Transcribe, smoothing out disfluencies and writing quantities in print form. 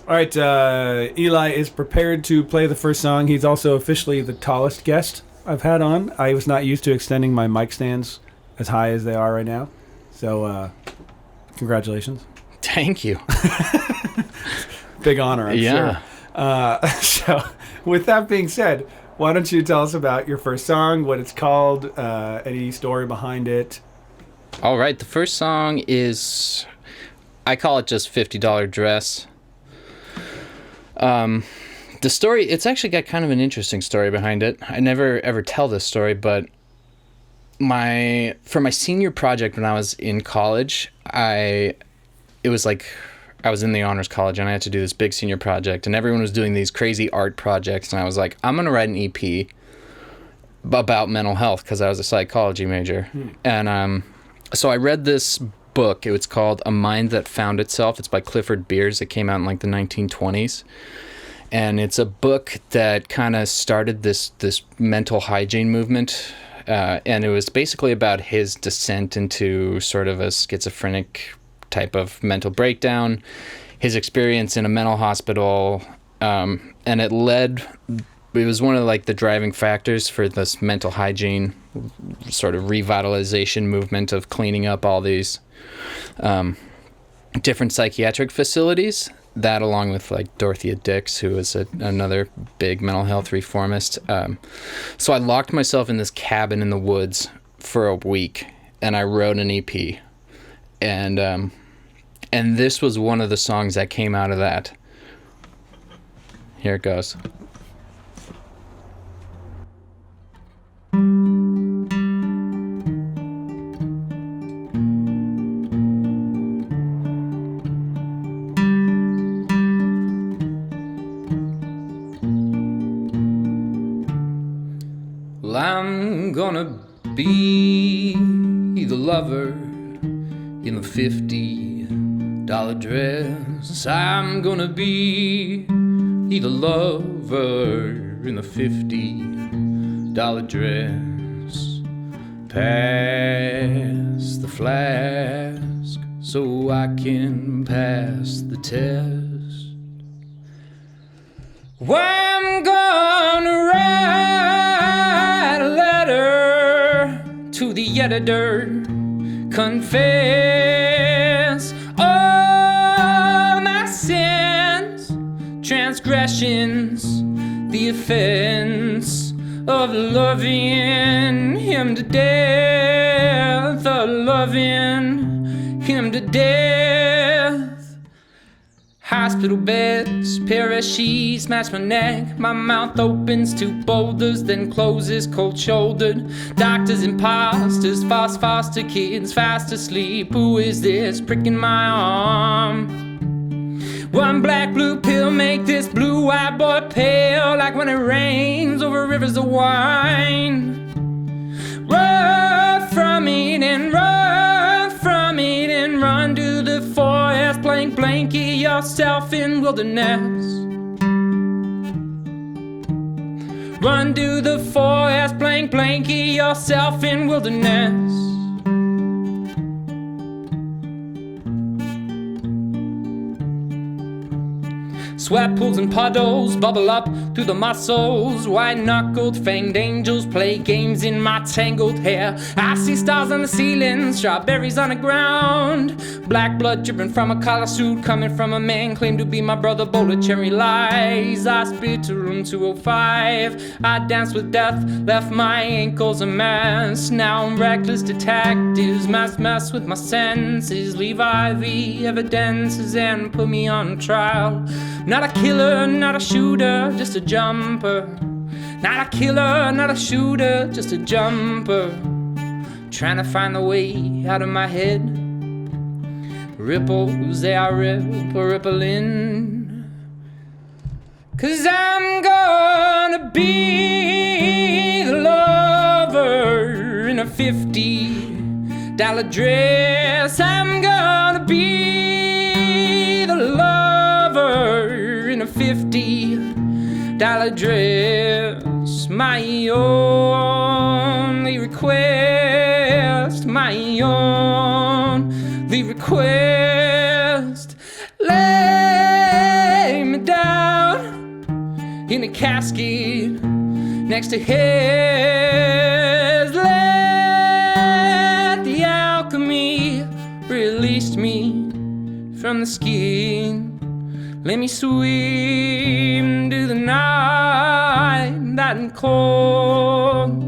All right, Eli is prepared to play the first song. He's also officially the tallest guest I've had on. I was not used to extending my mic stands as high as they are right now. So, congratulations. Thank you. Big honor, I'm sure. So, with that being said, why don't you tell us about your first song, what it's called, any story behind it? All right, the first song is, I call it just $50 Dress. The story, it's actually got kind of an interesting story behind it. I never ever tell this story, but for my senior project when I was in college, I was in the honors college and I had to do this big senior project and everyone was doing these crazy art projects and I was like, I'm going to write an EP about mental health because I was a psychology major. And so I read this book. It was called A Mind That Found Itself. It's by Clifford Beers. It came out in like the 1920s. And it's a book that kind of started this mental hygiene movement. And it was basically about his descent into sort of a schizophrenic type of mental breakdown, his experience in a mental hospital, and it was one of like the driving factors for this mental hygiene sort of revitalization movement of cleaning up all these different psychiatric facilities. That along with like Dorothea Dix, who was another big mental health reformist. So I locked myself in this cabin in the woods for a week and I wrote an EP. And this was one of the songs that came out of that. Here it goes. Well, I'm gonna be the lover in the $50 dress. I'm gonna be the lover in the $50 dress. Pass the flask so I can pass the test. Well, I'm gonna write a letter to the editor, confess all my sins, transgressions, the offense of loving him to death, of loving him to death. Hospital beds, pair of sheets match my neck. My mouth opens to boulders, then closes cold-shouldered. Doctors, imposters, false foster kids, fast asleep. Who is this pricking my arm? One black blue pill make this blue-eyed boy pale, like when it rains over rivers of wine. Run from it and run from it and run to the forest, blanket yourself in wilderness. Run to the forest, blanket yourself in wilderness. Sweat pools and puddles bubble up through the muscles. White-knuckled, fanged angels play games in my tangled hair. I see stars on the ceiling, strawberries on the ground. Black blood dripping from a collar suit, coming from a man claimed to be my brother. Bowl of cherry lies. I spit to room 205. I danced with death, left my ankles a mess. Now I'm reckless detectives, mess with my senses. Leave IV evidences and put me on trial. Not a killer, not a shooter, just a jumper. Not a killer, not a shooter, just a jumper. Trying to find the way out of my head. Ripples, they are rippling. 'Cause I'm gonna be the lover in a $50 dress. I'm gonna be the lover in a $50 dress. My only request, my only request. Lay a casket next to his. Let the alchemy release me from the skin. Let me swim to the night that cold.